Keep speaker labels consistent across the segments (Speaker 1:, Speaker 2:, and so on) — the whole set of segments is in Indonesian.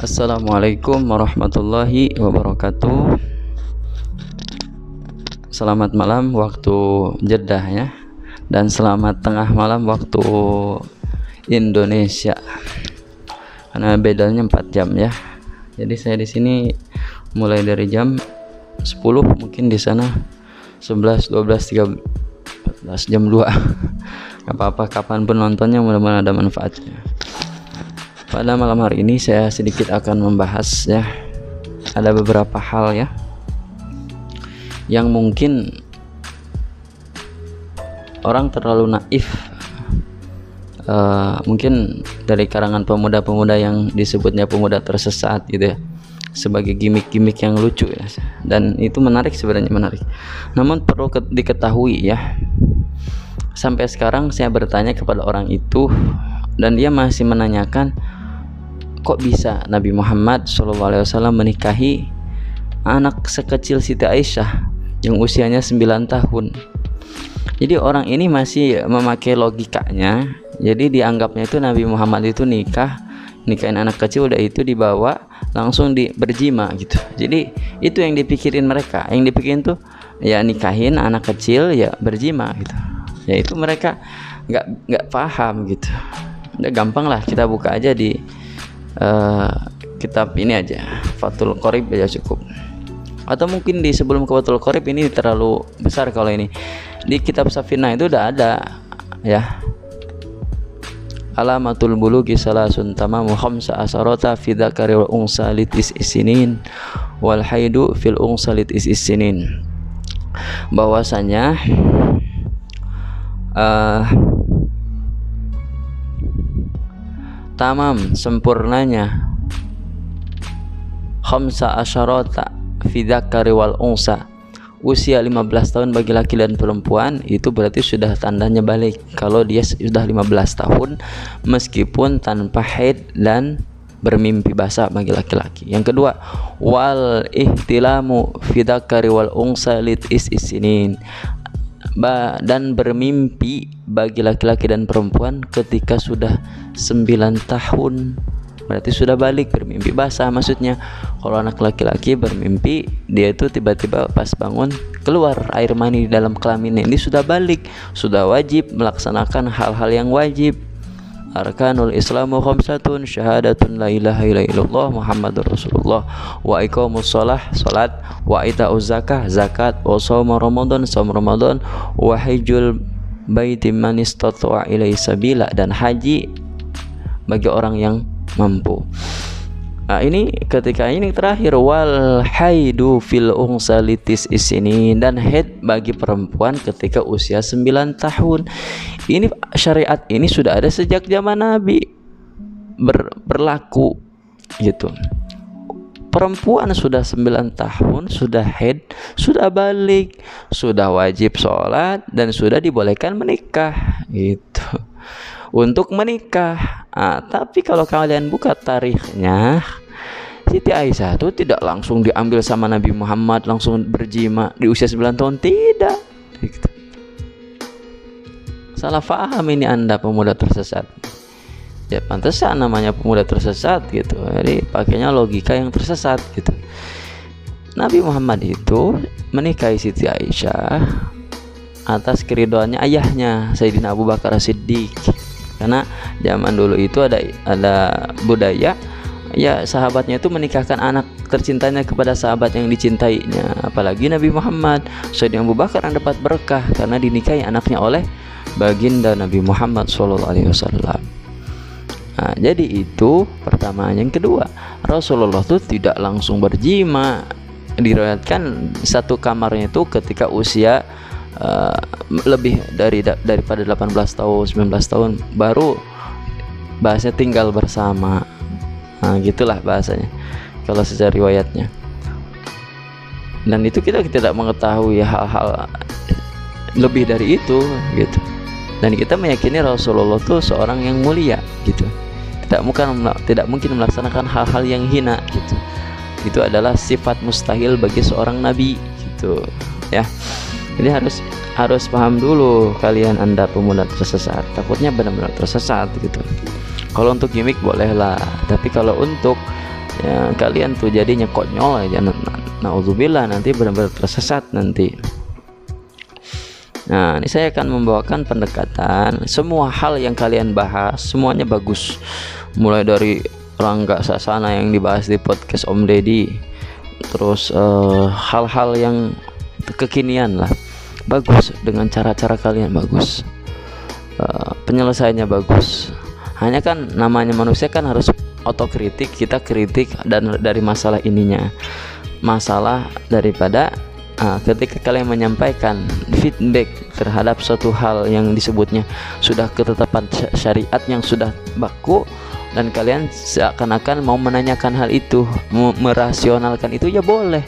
Speaker 1: Assalamualaikum warahmatullahi wabarakatuh. Selamat malam waktu Jeddah ya, dan selamat tengah malam waktu Indonesia. Karena bedanya 4 jam ya. Jadi saya di sini mulai dari jam 10, mungkin di sana 11, 12, 13, 14, jam 2. Gak apa-apa, kapanpun nontonnya, mudah-mudahan ada manfaatnya. Pada malam hari ini saya sedikit akan membahas ya, ada beberapa hal ya yang mungkin orang terlalu naif, mungkin dari karangan pemuda-pemuda yang disebutnya pemuda tersesat gitu ya, sebagai gimmick-gimmick yang lucu ya, dan itu menarik, sebenarnya menarik. Namun perlu diketahui ya, sampai sekarang saya bertanya kepada orang itu dan dia masih menanyakan, kok bisa Nabi Muhammad SAW menikahi anak sekecil Siti Aisyah yang usianya 9 tahun. Jadi orang ini masih memakai logikanya. Jadi dianggapnya itu Nabi Muhammad itu nikahin anak kecil, udah itu dibawa langsung berjima gitu. Jadi itu yang dipikirin mereka. Yang dipikirin tuh ya nikahin anak kecil ya berjima gitu. Ya itu mereka nggak paham gitu. Udah gampang lah, kita buka aja di kitab ini aja, Fathul Qorib aja cukup. Atau mungkin di sebelum ke Fathul Qorib, ini terlalu besar kalau ini. Di kitab Safinah itu udah ada ya, alamatul bulughi salasun tamamu khamsa asarata fi dzakari wal unsa litis isinin wal haidu fil unsa litis isinin. Bahwasanya tamam, sempurnanya, khamsa asyarata fi dzakari wal unsa, usia 15 tahun bagi laki dan perempuan, itu berarti sudah tandanya balik kalau dia sudah 15 tahun meskipun tanpa haid dan bermimpi basah bagi laki-laki. Yang kedua, wal ihtilamu fi dzakari wal unsa lit isinin, dan bermimpi bagi laki-laki dan perempuan ketika sudah 9 tahun, berarti sudah balik, bermimpi basah maksudnya. Kalau anak laki-laki bermimpi, dia itu tiba-tiba pas bangun keluar air mani di dalam kelaminnya, ini sudah balik, sudah wajib melaksanakan hal-hal yang wajib. Arkanul Islamu khamsatun, syahadatun la ilaha illallah Muhammadur Rasulullah, wa iqamus shalah, salat, wa itauz zakah, zakat, wa shaum Ramadan, saum Ramadan, wa hajjul baiti man istata'a ilaihi sabila, dan haji bagi orang yang mampu. Nah, ini ketika ini terakhir, wal haidu fil unsalitis isinin, dan haid bagi perempuan ketika usia 9 tahun. Ini syariat ini sudah ada sejak zaman Nabi berlaku gitu. Perempuan sudah 9 tahun, sudah haid, sudah balik, sudah wajib sholat, dan sudah dibolehkan menikah gitu. Untuk menikah. Tapi kalau kalian buka tarikhnya, Siti Aisyah itu tidak langsung diambil sama Nabi Muhammad langsung berjima di usia 9 tahun, tidak gitu. Salah paham ini Anda pemuda tersesat. Ya pantesan namanya pemuda tersesat gitu. Jadi pakainya logika yang tersesat gitu. Nabi Muhammad itu menikahi Siti Aisyah atas keridoannya ayahnya Sayyidina Abu Bakar As-Siddiq. Karena zaman dulu itu ada budaya ya, sahabatnya itu menikahkan anak tercintanya kepada sahabat yang dicintainya. Apalagi Nabi Muhammad, Sayyidina Abu Bakar yang dapat berkah karena dinikahi anaknya oleh baginda Nabi Muhammad SAW. Jadi itu pertama. Yang kedua, Rasulullah itu tidak langsung berjima. Diriwayatkan satu kamarnya itu ketika usia lebih daripada 18 tahun, 19 tahun, baru bahasanya tinggal bersama. Gitulah bahasanya kalau secara riwayatnya. Dan itu kita tidak mengetahui hal-hal lebih dari itu gitu. Dan kita meyakini Rasulullah itu seorang yang mulia gitu. Tidak mungkin melaksanakan hal-hal yang hina gitu. Itu adalah sifat mustahil bagi seorang nabi gitu ya. Jadi harus paham dulu kalian Anda pemuda tersesat. Takutnya benar-benar tersesat gitu. Kalau untuk gimmick bolehlah, tapi kalau untuk ya kalian tuh jadinya konyol aja. Naudzubillah, nanti benar-benar tersesat nanti. Nah, ini saya akan membawakan pendekatan semua hal yang kalian bahas semuanya bagus, mulai dari Rangga Sasana yang dibahas di podcast Om Deddy, terus hal-hal yang kekinian lah bagus, dengan cara-cara kalian bagus, penyelesaiannya bagus. Hanya kan namanya manusia kan harus otokritik, kita kritik dan dari masalah ininya, masalah daripada ketika kalian menyampaikan feedback terhadap suatu hal yang disebutnya sudah ketetapan syariat yang sudah baku, dan kalian seakan-akan mau menanyakan hal itu, merasionalkan itu, ya boleh.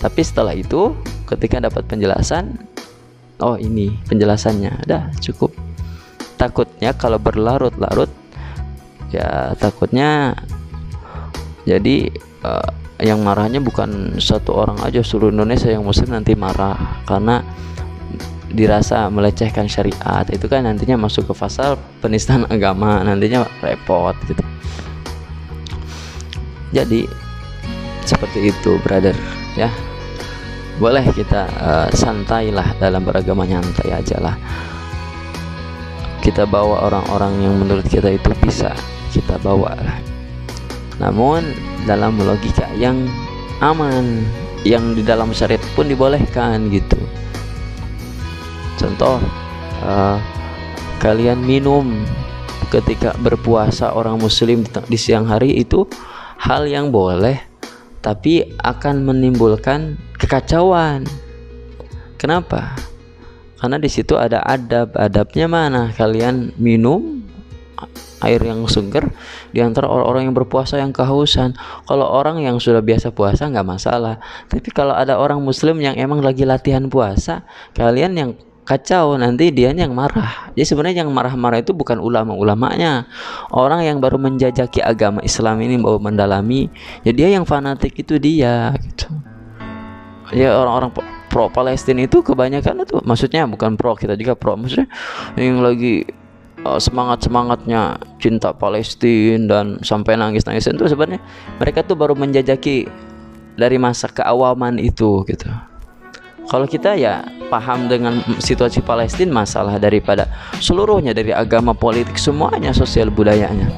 Speaker 1: Tapi setelah itu ketika dapat penjelasan, oh ini penjelasannya, udah cukup. Takutnya kalau berlarut-larut, ya takutnya jadi yang marahnya bukan satu orang aja, seluruh Indonesia yang muslim nanti marah karena dirasa melecehkan syariat. Itu kan nantinya masuk ke pasal penistaan agama, nantinya repot gitu. Jadi seperti itu brother ya. Boleh kita santailah dalam beragama, nyantai aja lah. Kita bawa orang-orang yang menurut kita itu bisa kita bawa lah, namun dalam logika yang aman, yang di dalam syariat pun dibolehkan gitu. Contoh, kalian minum ketika berpuasa orang muslim di siang hari itu hal yang boleh, tapi akan menimbulkan kekacauan. Kenapa? Karena di situ ada adab-adabnya. Mana kalian minum air yang segar di antara orang-orang yang berpuasa yang kehausan. Kalau orang yang sudah biasa puasa nggak masalah, tapi kalau ada orang muslim yang emang lagi latihan puasa, kalian yang kacau, nanti dia yang marah. Jadi sebenarnya yang marah-marah itu bukan ulama-ulamanya, orang yang baru menjajaki agama Islam ini, baru mendalami, ya dia yang fanatik itu dia gitu. Ya orang-orang pro Palestina itu kebanyakan itu, maksudnya bukan pro, kita juga pro, maksudnya yang lagi semangat-semangatnya cinta Palestina dan sampai nangis-nangis itu sebenarnya mereka tuh baru menjajaki dari masa keawaman itu gitu. Kalau kita ya paham dengan situasi Palestina, masalah daripada seluruhnya, dari agama, politik, semuanya, sosial, budayanya.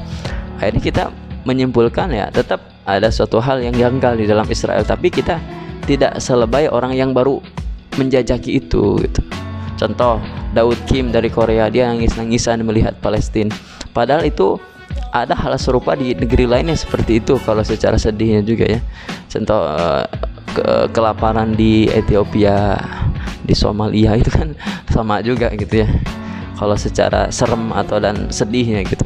Speaker 1: Akhirnya kita menyimpulkan ya tetap ada suatu hal yang janggal di dalam Israel, tapi kita tidak selebay orang yang baru menjajaki itu gitu. Contoh Daud Kim dari Korea, dia nangis-nangisan melihat Palestina, padahal itu ada hal serupa di negeri lainnya seperti itu kalau secara sedihnya juga ya. Contoh kelaparan di Ethiopia, di Somalia, itu kan sama juga gitu ya kalau secara serem atau dan sedihnya gitu.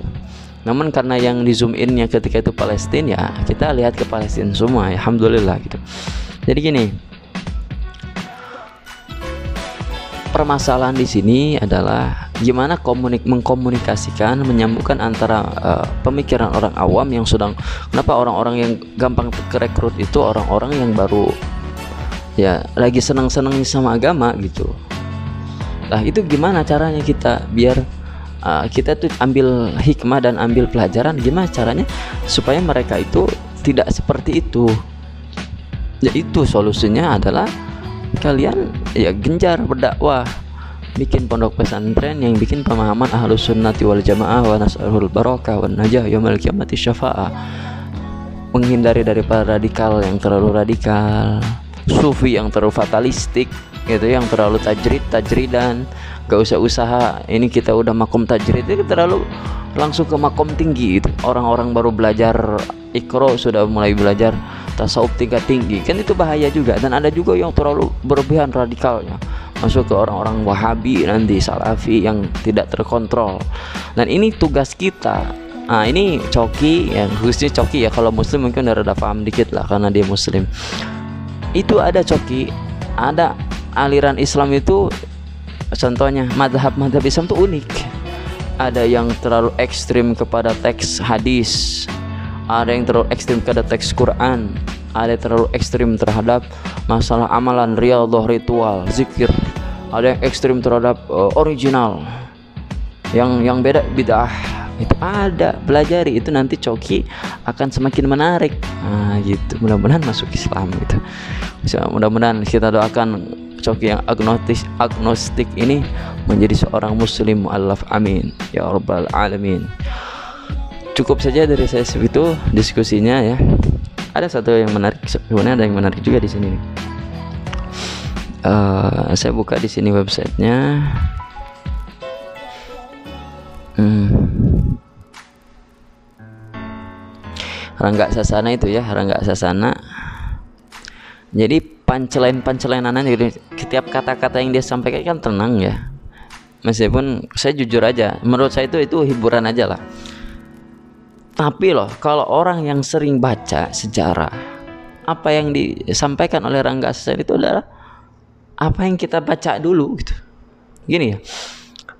Speaker 1: Namun karena yang di zoom innya ketika itu Palestina, ya kita lihat ke Palestina semua ya, alhamdulillah gitu. Jadi gini, permasalahan di sini adalah gimana mengkomunikasikan, menyambungkan antara pemikiran orang awam yang sedang, kenapa orang-orang yang gampang kerekrut itu orang-orang yang baru ya lagi senang-senang sama agama gitu. Nah itu gimana caranya kita biar kita tuh ambil hikmah dan ambil pelajaran, gimana caranya supaya mereka itu tidak seperti itu. Yaitu solusinya adalah kalian ya genjar berdakwah, bikin pondok pesantren yang bikin pemahaman ahlus sunnati wal jamaah, wa nas'alul barakah wan najah yaumil qiyamati syafa'ah. Menghindari daripada radikal yang terlalu radikal, sufi yang terlalu fatalistik gitu, yang terlalu tajridan. Gak usah usaha ini kita udah makom tajrid, itu terlalu langsung ke makom tinggi itu. Orang-orang baru belajar Iqra sudah mulai belajar tasawuf tingkat tinggi, kan itu bahaya juga. Dan ada juga yang terlalu berlebihan radikalnya, masuk ke orang-orang Wahabi, nanti Salafi yang tidak terkontrol. Dan ini tugas kita. Nah ini Coki ya, khususnya Coki ya, kalau muslim mungkin udah rada paham dikit lah karena dia muslim. Itu ada Coki, ada aliran Islam itu, contohnya madhab Islam itu unik. Ada yang terlalu ekstrim kepada teks hadis, ada yang terlalu ekstrim kepada teks Quran, ada yang terlalu ekstrim terhadap masalah amalan, riyadhah, ritual, zikir, ada yang ekstrim terhadap original, yang beda bid'ah, Itu ada, pelajari itu, nanti Coki akan semakin menarik. Nah gitu, mudah-mudahan masuk Islam gitu. Mudah-mudahan kita doakan Coki yang agnostik ini menjadi seorang muslim mu'allaf, amin ya rabbal alamin. Cukup saja dari saya segitu diskusinya ya. Ada satu yang menarik, sebenarnya ada yang menarik juga di sini. Saya buka di sini websitenya. Rangga Sasana itu ya, Rangga Sasana. Jadi punchline-punchline-anan gitu. Setiap kata-kata yang dia sampaikan kan tenang ya. Meskipun saya jujur aja, menurut saya itu hiburan aja lah. Tapi loh, kalau orang yang sering baca sejarah, apa yang disampaikan oleh Rangga Sasana itu adalah apa yang kita baca dulu gitu. Gini ya.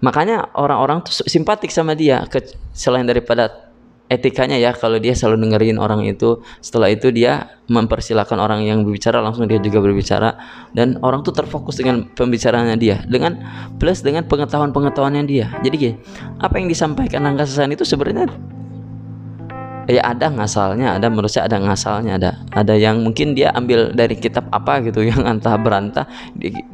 Speaker 1: Makanya orang-orang tuh simpatik sama dia, selain daripada etikanya ya, kalau dia selalu dengerin orang itu, setelah itu dia mempersilahkan orang yang berbicara, langsung dia juga berbicara, dan orang tuh terfokus dengan pembicaraannya dia, dengan plus dengan pengetahuan-pengetahuannya dia. Jadi gini, apa yang disampaikan Rangga Sasana itu sebenarnya ya ada ngasalnya, ada, menurut saya ada ngasalnya, ada yang mungkin dia ambil dari kitab apa gitu, yang antah berantah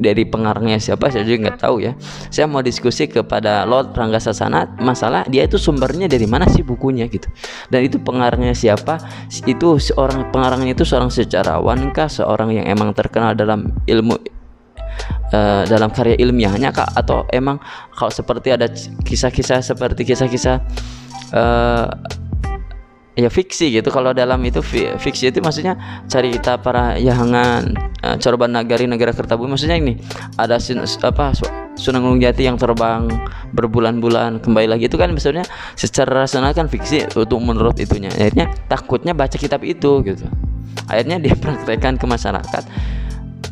Speaker 1: dari pengarangnya siapa saya juga nggak tahu ya. Saya mau diskusi kepada Lord Rangga Sasana masalah dia itu sumbernya dari mana sih bukunya gitu, dan itu pengarangnya siapa, itu seorang pengarangnya itu seorang sejarawan kah, seorang yang emang terkenal dalam ilmu dalam karya ilmiahnya kah, atau emang kalau seperti ada kisah-kisah seperti kisah-kisah ya fiksi gitu. Kalau dalam itu fiksi itu maksudnya cerita para Yahangan, Corban Nagari, Negara Kertabumi. Maksudnya ini ada Sunan Gunung Jati yang terbang berbulan-bulan kembali lagi, itu kan maksudnya secara rasional kan fiksi untuk menurut itunya. Akhirnya takutnya baca kitab itu gitu, akhirnya dia praktekkan ke masyarakat,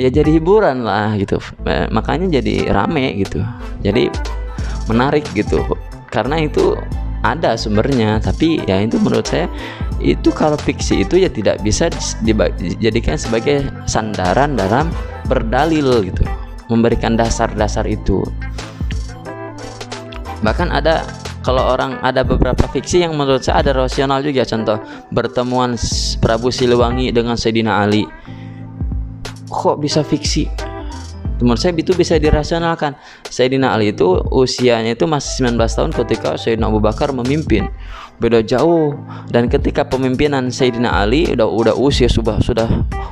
Speaker 1: ya jadi hiburan lah gitu. Makanya jadi rame gitu, jadi menarik gitu, karena itu ada sumbernya. Tapi ya itu menurut saya itu kalau fiksi itu ya tidak bisa dijadikan sebagai sandaran dalam berdalil gitu, memberikan dasar-dasar itu. Bahkan ada, kalau orang ada beberapa fiksi yang menurut saya ada rasional juga. Contoh pertemuan Prabu Siliwangi dengan Sayyidina Ali, kok bisa fiksi? Menurut saya itu bisa dirasionalkan. Sayyidina Ali itu usianya itu masih 19 tahun ketika Sayyidina Abu Bakar memimpin, beda jauh. Dan ketika pemimpinan Sayyidina Ali udah usia sudah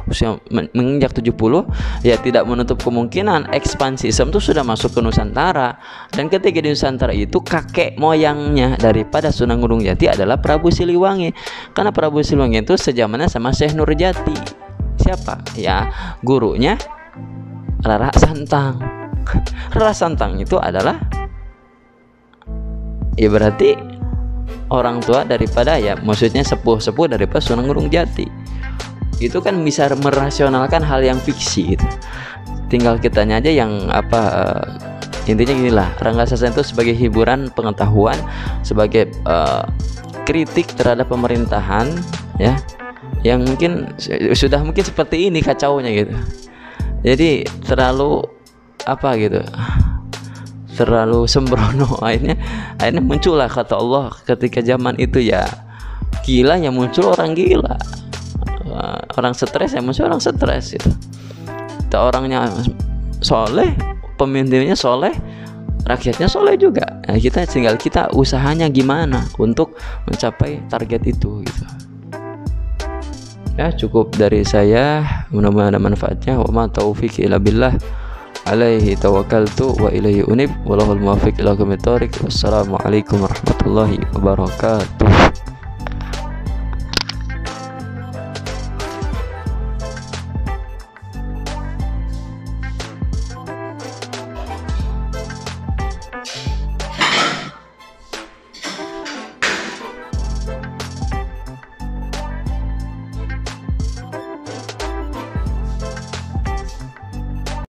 Speaker 1: usia menginjak 70, ya tidak menutup kemungkinan ekspansi Islam itu sudah masuk ke Nusantara. Dan ketika di Nusantara itu kakek moyangnya daripada Sunan Gunung Jati adalah Prabu Siliwangi, karena Prabu Siliwangi itu sejamannya sama Syekh Nurjati. Siapa? Ya gurunya Rara Santang. Rara Santang itu adalah ya berarti orang tua daripada, ya maksudnya sepuh daripada Sunan Gunung Jati. Itu kan bisa merasionalkan hal yang fiksi itu. Tinggal kitanya aja yang intinya inilah, Rangga Sasana itu sebagai hiburan pengetahuan, sebagai kritik terhadap pemerintahan ya, yang mungkin sudah mungkin seperti ini kacaunya gitu. Jadi terlalu terlalu sembrono, akhirnya muncullah kata Allah ketika zaman itu, ya gila yang muncul orang gila, orang stres yang muncul orang stres itu. Kita orangnya soleh, pemimpinnya soleh, rakyatnya soleh juga. Nah, tinggal kita usahanya gimana untuk mencapai target itu gitu. Ya cukup dari saya, mudah-mudahan ada manfaatnya. Wa ma taufiqi illa billah, alaihi tawakkaltu wa ilaihi unib, wallahul muwaffiq ila aqwamit thoriq. Wassalamualaikum warahmatullahi wabarakatuh.